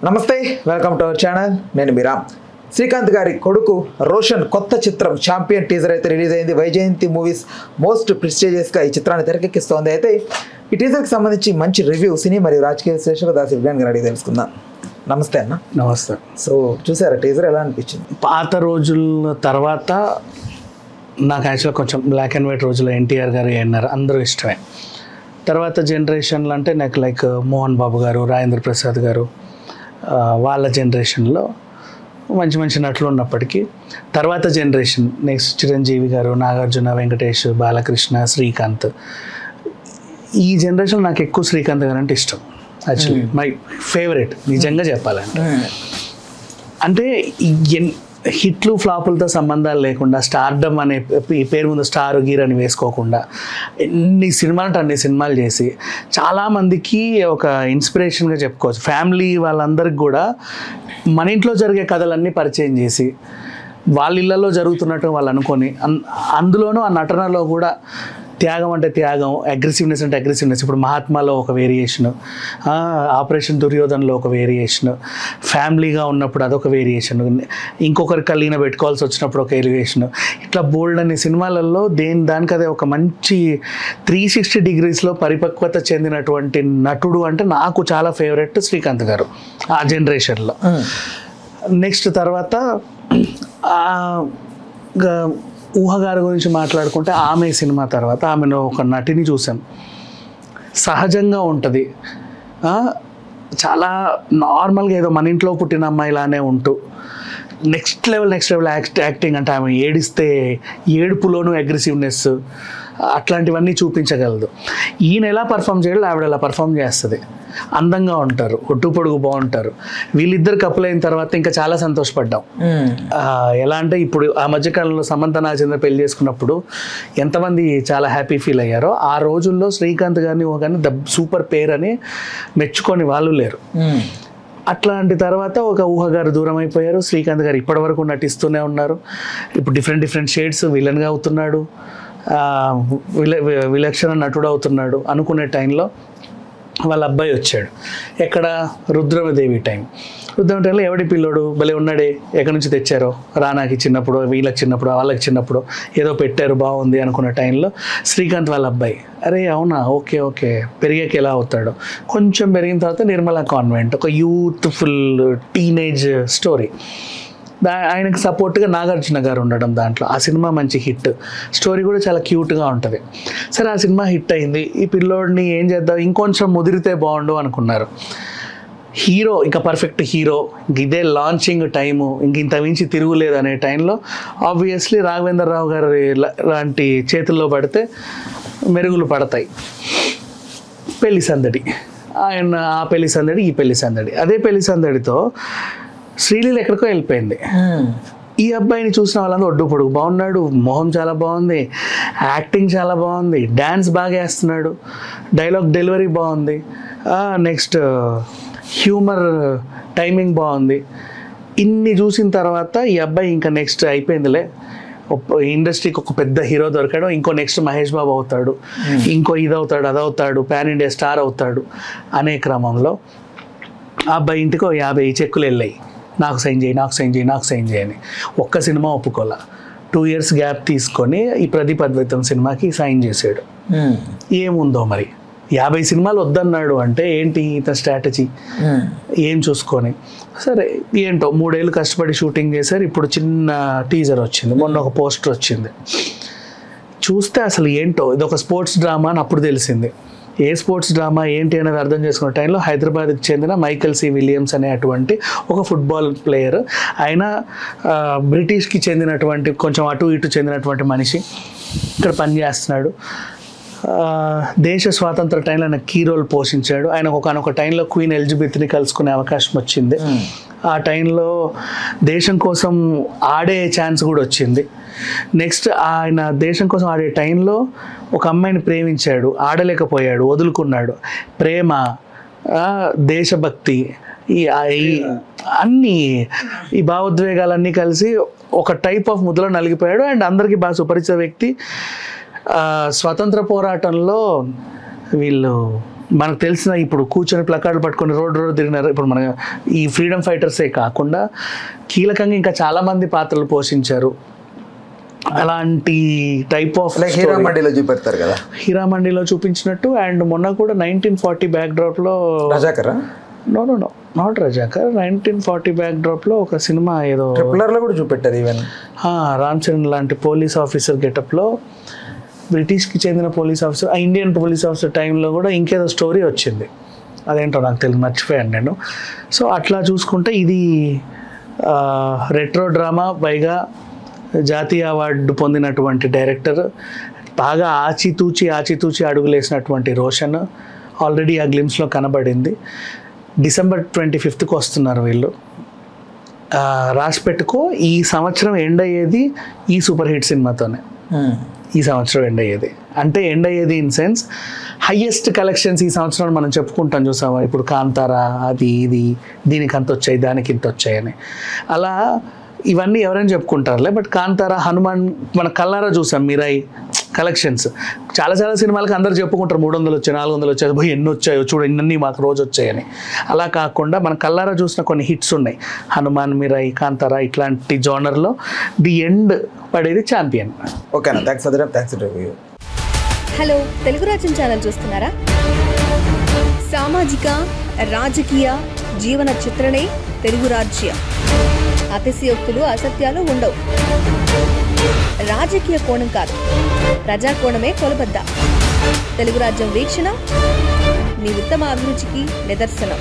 నమస్తే, welcome to our channel. నేను మీరా. శ్రీకాంత్ గారి కొడుకు రోషన్ కొత్త చిత్రం ఛాంపియన్ టీజర్ అయితే రిలీజ్ అయింది. వైజయంతి మూవీస్ మోస్ట్ ప్రెస్టీజియస్గా ఈ చిత్రాన్ని తెరకెక్కిస్తోంది. అయితే ఈ టీజర్కి సంబంధించి మంచి రివ్యూ సినీ మరియు రాజకీయ విశ్లేషకులు దాసి విజ్ఞాన్ గారు అడిగి తెలుసుకుందాం. నమస్తే అన్న. నమస్తే. సో చూసారా టీజర్, ఎలా అనిపించింది? పాత రోజుల తర్వాత నాకు యాక్చువల్గా కొంచెం బ్లాక్ అండ్ వైట్ రోజుల్లో ఎన్టీఆర్ గారు అన్నారు, అందరూ ఇష్టమే. తర్వాత జనరేషన్లు అంటే నాకు లైక్ మోహన్ బాబు గారు, రాజేంద్ర ప్రసాద్ గారు, వాళ్ళ జనరేషన్లో మంచి మంచి నటులు ఉన్నప్పటికీ తర్వాత జనరేషన్ నెక్స్ట్ చిరంజీవి గారు, నాగార్జున, వెంకటేష్, బాలకృష్ణ, శ్రీకాంత్, ఈ జనరేషన్ నాకు ఎక్కువ శ్రీకాంత్ గారు అంటే ఇష్టం. యాక్చువల్లీ మై ఫేవరెట్ నిజంగా చెప్పాలంటే. అంటే హిట్లు ఫ్లాపులతో సంబంధాలు లేకుండా, స్టార్డమ్ అనే ఈ పేరు ముందు స్టార్ గీర్ అని వేసుకోకుండా ఎన్ని సినిమాలు అంటే అన్ని సినిమాలు చేసి చాలామందికి ఒక ఇన్స్పిరేషన్గా చెప్పుకోవచ్చు. ఫ్యామిలీ వాళ్ళందరికీ కూడా మన ఇంట్లో జరిగే కథలన్నీ పరిచయం చేసి వాళ్ళ ఇళ్లలో జరుగుతున్నట్టు వాళ్ళు అనుకొని, అందులోనూ ఆ నటనలో కూడా త్యాగం అంటే త్యాగం, అగ్రెసివ్నెస్ అంటే అగ్రెసివ్నెస్. ఇప్పుడు మహాత్మాలో ఒక వేరియేషను, ఆపరేషన్ దుర్యోధనలో ఒక వేరియేషను, ఫ్యామిలీగా ఉన్నప్పుడు అదొక వేరియేషను, ఇంకొకరి కలిగిన పెట్టుకోవాల్సి వచ్చినప్పుడు ఒక వేరియేషను. ఇట్లా బోల్డ్ అనే సినిమాలలో దానికి అదే ఒక మంచి 360 డిగ్రీస్లో పరిపక్వత చెందినటువంటి నటుడు అంటే నాకు చాలా ఫేవరెట్ శ్రీకాంత్ గారు ఆ జనరేషన్లో. నెక్స్ట్ తర్వాత ఊహ గారి గురించి మాట్లాడుకుంటే ఆమె సినిమా తర్వాత ఆమెను ఒక నటిని చూసాం. సహజంగా ఉంటుంది, చాలా నార్మల్గా ఏదో మన ఇంట్లో పుట్టిన అమ్మాయిలానే ఉంటూ నెక్స్ట్ లెవెల్ యాక్టింగ్. అంటే ఆమె ఏడిస్తే ఏడుపులోనూ అగ్రెసివ్నెస్ అట్లాంటివన్నీ చూపించగలదు. ఈయన ఎలా పర్ఫామ్ చేయాలి, ఆవిడ ఎలా పర్ఫామ్ చేస్తుంది. అందంగా ఉంటారు, ఒట్టు పొడుగు బాగుంటారు. వీళ్ళిద్దరు కపుల్ అయిన తర్వాత ఇంకా చాలా సంతోషపడ్డాం. ఎలా అంటే ఇప్పుడు ఆ మధ్యకాలంలో సమంత నాగచంద్ర పెళ్లి చేసుకున్నప్పుడు ఎంతమంది చాలా హ్యాపీ ఫీల్ అయ్యారో, ఆ రోజుల్లో శ్రీకాంత్ గారిని కానీ ద సూపర్ పేర్ అని మెచ్చుకొని వాళ్ళు లేరు. అట్లాంటి తర్వాత ఒక ఊహ గారు దూరం అయిపోయారు. శ్రీకాంత్ గారు ఇప్పటి వరకు నటిస్తూనే ఉన్నారు. ఇప్పుడు డిఫరెంట్ షేడ్స్ విలన్గా అవుతున్నాడు, విలక్షణ నటుడు అవుతున్నాడు. అనుకునే టైంలో వాళ్ళ అబ్బాయి వచ్చాడు. ఎక్కడ? రుద్రమదేవి టైంలో ఎవడి పిల్లోడు భలే ఉన్నాడే, ఎక్కడి నుంచి తెచ్చారో, రానాకి చిన్నప్పుడు, వీళ్ళకి చిన్నప్పుడు, వాళ్ళకి చిన్నప్పుడు ఏదో పెట్టారు బాగుంది అనుకున్న టైంలో శ్రీకాంత్ వాళ్ళ అబ్బాయి, అరే అవునా, ఓకే పెరిగాక ఎలా అవుతాడు. కొంచెం పెరిగిన తర్వాత నిర్మలా కాన్వెంట్, ఒక యూత్ఫుల్ టీనేజ్ స్టోరీ. ఆయనకు సపోర్ట్గా నాగార్జున గారు ఉండడం దాంట్లో. ఆ సినిమా మంచి హిట్, స్టోరీ కూడా చాలా క్యూట్గా ఉంటుంది. సరే, ఆ సినిమా హిట్ అయింది. ఈ పిల్లోడిని ఏం చేద్దాం, ఇంకొంచెం ముదిరితే బాగుండు అనుకున్నారు. హీరో, ఇంకా పర్ఫెక్ట్ హీరో, ఇదే లాంచింగ్ టైము, ఇంత మించి తిరుగులేదు అనే టైంలో ఆబ్వియస్లీ రాఘవేంద్రరావు గారి లాంటి చేతుల్లో పడితే మెరుగులు పడతాయి. పెళ్లి సందడి, ఆయన ఆ పెళ్లి సందడి, ఈ పెళ్లి సందడి. అదే పెళ్లి సందడితో శ్రీలీల ఎక్కడికో వెళ్ళిపోయింది. ఈ అబ్బాయిని చూసిన వాళ్ళందరూ ఒడ్డు పొడుగు బాగున్నాడు, మొహం చాలా బాగుంది, యాక్టింగ్ చాలా బాగుంది, డ్యాన్స్ బాగా వేస్తున్నాడు, డైలాగ్ డెలివరీ బాగుంది, నెక్స్ట్ హ్యూమర్ టైమింగ్ బాగుంది. ఇన్ని చూసిన తర్వాత ఈ అబ్బాయి ఇంకా నెక్స్ట్ అయిపోయిందిలే, ఇండస్ట్రీకి ఒక పెద్ద హీరో దొరికాడు, ఇంకో నెక్స్ట్ మహేష్ బాబు అవుతాడు, ఇంకో ఇదవుతాడు, అదవుతాడు, పాన్ ఇండియా స్టార్ అవుతాడు అనే క్రమంలో ఆ అబ్బాయి ఇంటికి 50 చెక్కులు వెళ్ళాయి. నాకు సైన్ చేయి అని. ఒక్క సినిమా ఒప్పుకోలే. 2 years గ్యాప్ తీసుకొని ఈ ప్రదీప్ అద్వైతం సినిమాకి సైన్ చేశాడు. ఏముందో మరి, 50 సినిమాలు వద్దన్నాడు అంటే ఏంటి ఇతని స్ట్రాటజీ, ఏం చూసుకొని. సరే ఏంటో 3 ఏళ్ళు కష్టపడి షూటింగ్ చేశారు. ఇప్పుడు చిన్న టీజర్ వచ్చింది, మొన్న ఒక పోస్టర్ వచ్చింది. చూస్తే అసలు ఏంటో ఇది ఒక స్పోర్ట్స్ డ్రామా అని అప్పుడు తెలిసింది. ఏ స్పోర్ట్స్ డ్రామా ఏంటి అనేది అర్థం చేసుకున్న టైంలో హైదరాబాద్కి చెందిన మైకల్ సి విలియమ్స్ అనేటువంటి ఒక ఫుట్బాల్ ప్లేయర్, ఆయన బ్రిటిష్కి చెందినటువంటి కొంచెం అటు ఇటు చెందినటువంటి మనిషి, ఇక్కడ పనిచేస్తున్నాడు. దేశ స్వాతంత్ర టైంలో ఆయన కీ రోల్ పోషించాడు. ఆయన ఒకనొక టైంలో క్వీన్ ఎలిజబెత్ని కలుసుకునే అవకాశం వచ్చింది. ఆ టైంలో దేశం కోసం ఆడే ఛాన్స్ కూడా వచ్చింది. నెక్స్ట్ ఆయన దేశం కోసం ఆడే టైంలో ఒక అమ్మాయిని ప్రేమించాడు, ఆడలేకపోయాడు, వదులుకున్నాడు. ప్రేమ, దేశభక్తి, ఈ భావోద్వేగాలన్నీ కలిసి ఒక టైప్ ఆఫ్ ముద్రలో నలిగిపోయాడు. అండ్ అందరికీ బాగా సుపరిచిత వ్యక్తి. స్వతంత్ర పోరాటంలో వీళ్ళు మనకు తెలిసిన ఇప్పుడు కూర్చొని ప్లకార్డులు పట్టుకొని రోడ్డు తిరిగినారు. ఇప్పుడు మన ఈ ఫ్రీడమ్ ఫైటర్సే కాకుండా కీలకంగా ఇంకా చాలామంది పాత్రలు పోషించారు. అలాంటి టైప్ ఆఫ్ హీరామండిలో చూపెడతారు కదా, హీరామండిలో చూపించినట్టు. అండ్ మొన్న కూడా 1940 బ్యాక్డ్రాప్లో రజాకరా నో నాట్ రజాకర్ 1940 బ్యాక్డ్రాప్లో ఒక సినిమా ఏదో ట్రిపులర్లో కూడా చూపెట్టారు. ఈవెన్ రామ్ చరణ్ లాంటి పోలీస్ ఆఫీసర్ గెటప్లో బ్రిటిష్కి చెందిన police officer, Indian police officer టైంలో కూడా ఇంకేదో స్టోరీ వచ్చింది. అదేంటో నాకు తెలియదు, మర్చిపోయాను నేను. సో అట్లా చూసుకుంటే ఇది రెట్రో డ్రామా, పైగా జాతీయ అవార్డు పొందినటువంటి డైరెక్టర్, బాగా ఆచితూచి అడుగులేసినటువంటి రోషన్ ఆల్రెడీ ఆ గ్లిమ్స్లో కనబడింది. December 25th వస్తున్నారు వీళ్ళు. రాసి పెట్టుకో, ఈ సంవత్సరం ఎండ్ అయ్యేది ఈ సూపర్ హిట్ సినిమాతోనే. ఈ సంవత్సరం ఎండ్ అయ్యేది అంటే ఎండ్ అయ్యేది ఇన్ సెన్స్ హైయెస్ట్ కలెక్షన్స్ ఈ సంవత్సరం మనం చెప్పుకుంటాం చూసామా. ఇప్పుడు కాంతారా, అది ఇది, దీనికి అంత వచ్చాయి, దానికి ఇంత వచ్చాయని, అలా ఇవన్నీ ఎవరైనా చెప్పుకుంటారులే. బట్ కాంతారా, హనుమాన్ మన కల్లారా చూసాం, మిరాయి కలెక్షన్స్ చాలా సినిమాలకి అందరు చెప్పుకుంటారు 300 వచ్చాయి, 400 వచ్చాయి, పోయి ఎన్ని వచ్చాయో చూడు, ఇన్ని మాకు రోజు వచ్చాయని. అలా కాకుండా మన కల్లారా చూసిన కొన్ని హిట్స్ ఉన్నాయి, హనుమాన్, మిరాయి, కాంతారా, ఇట్లాంటి జోనర్లో ది ఎండ్ పడేది ఛాంపియన్. ఓకేనా, thanks for the thanks review. Hello, Telugu రాజ్యం ఛానల్ చూస్తున్నారా? సామాజిక రాజకీయ జీవన చిత్రణే తెలుగు రాజ్యం. అతిశయోక్తులు, అసత్యాలు ఉండవు. రాజకీయ కోణం కాదు, ప్రజా కోణమే కొలబద్ద. తెలుగు రాజ్యం వీక్షణ మీ ఉత్తమ అభిరుచికి నిదర్శనం.